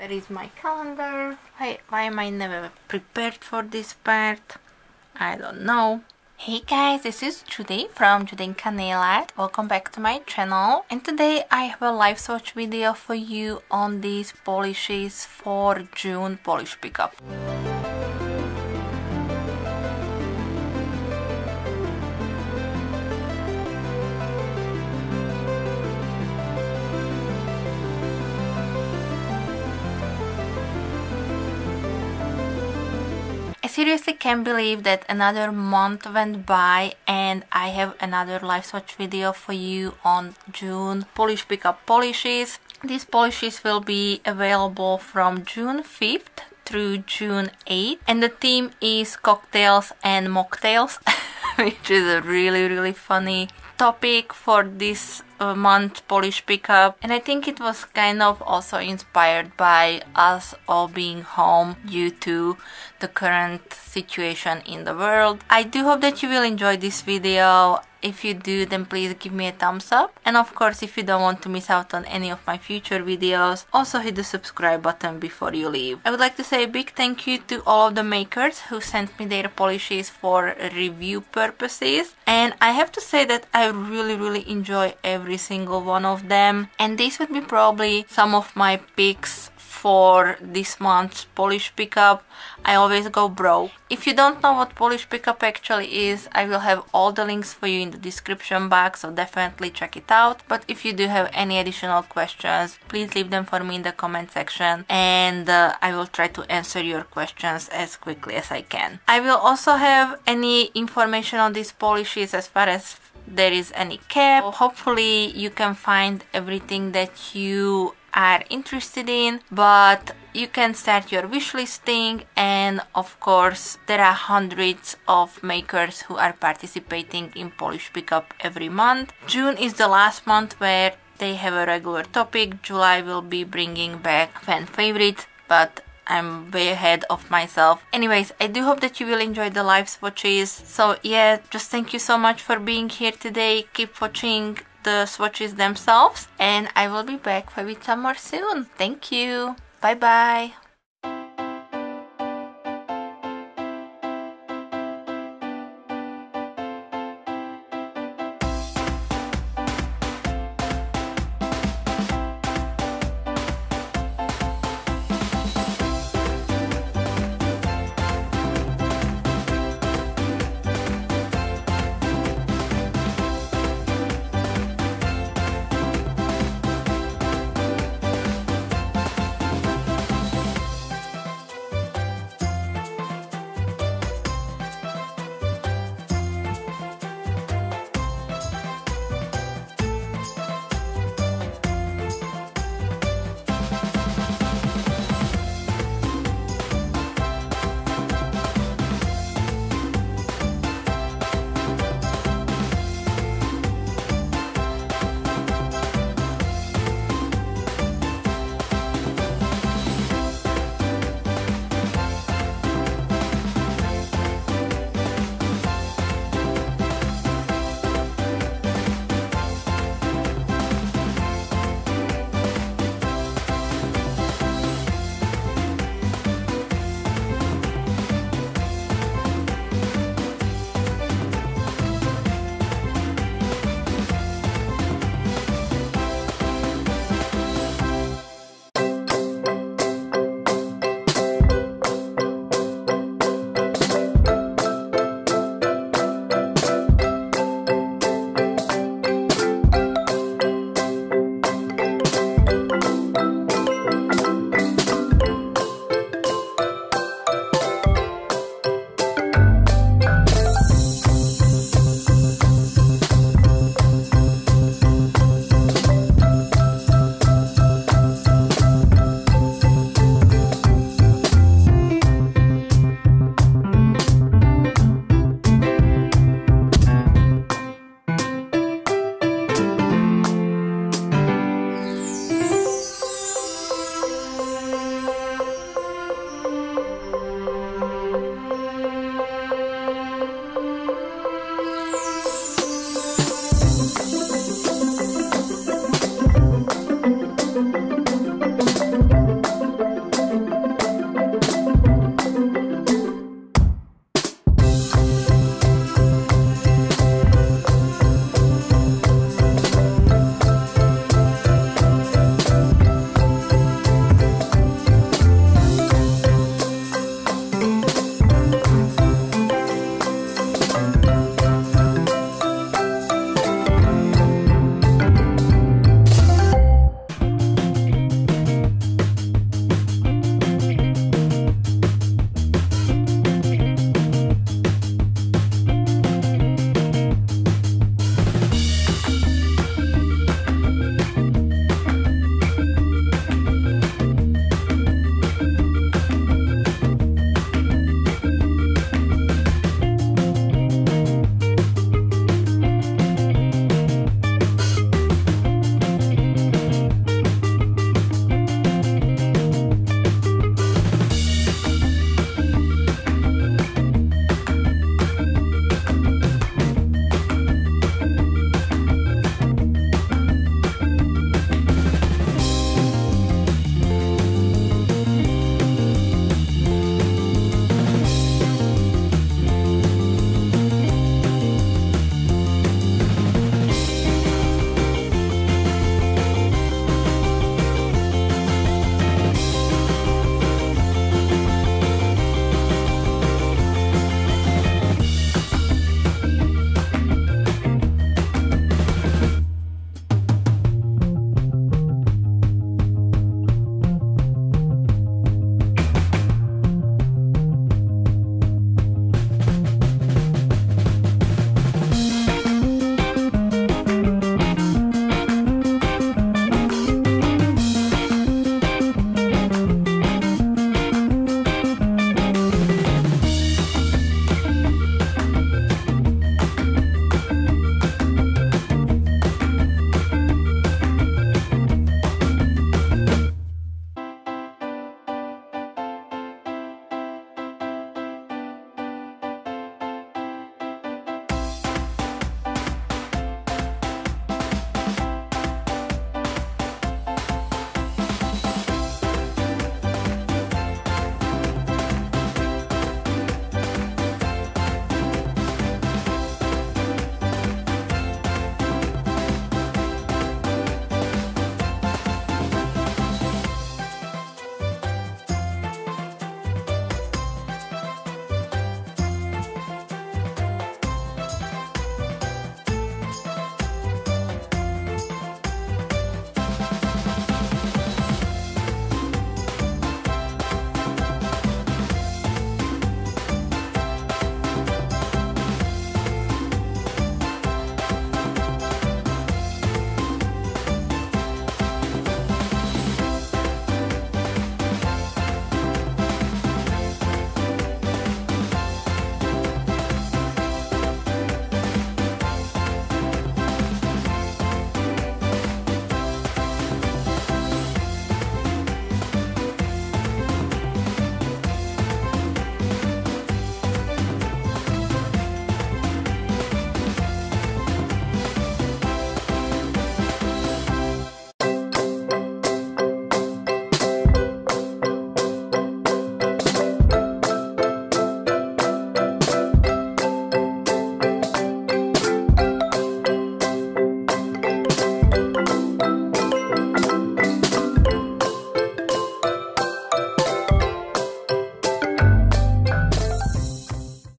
There is my calendar. Why am I never prepared for this part? I don't know. Hey guys, this is Judy from Judita. Welcome back to my channel. And today I have a live swatch video for you on these polishes for June polish pickup. I seriously can't believe that another month went by and I have another live swatch video for you on June polish pickup polishes. These polishes will be available from June 5th through June 8th, and the theme is cocktails and mocktails, which is a really funny topic for this month polish pickup, and I think it was kind of also inspired by us all being home due to the current situation in the world. I do hope that you will enjoy this video. If you do, then please give me a thumbs up, and of course if you don't want to miss out on any of my future videos, also hit the subscribe button before you leave. I would like to say a big thank you to all of the makers who sent me their polishes for review purposes, and I have to say that I really enjoy every single one of them, and these would be probably some of my picks for this month's polish pickup. I always go broke. If you don't know what polish pickup actually is, I will have all the links for you in the description box, so definitely check it out. But if you do have any additional questions, please leave them for me in the comment section, and I will try to answer your questions as quickly as I can. I will also have any information on these polishes as far as there is any cap. So hopefully you can find everything that you are interested in, but you can start your wish listing, and of course there are hundreds of makers who are participating in polish pickup every month. June is the last month where they have a regular topic. July will be bringing back fan favorites, but I'm way ahead of myself. Anyways, I do hope that you will enjoy the live swatches. So yeah, just thank you so much for being here today. Keep watching the swatches themselves, and I will be back with some more soon. Thank you. Bye bye.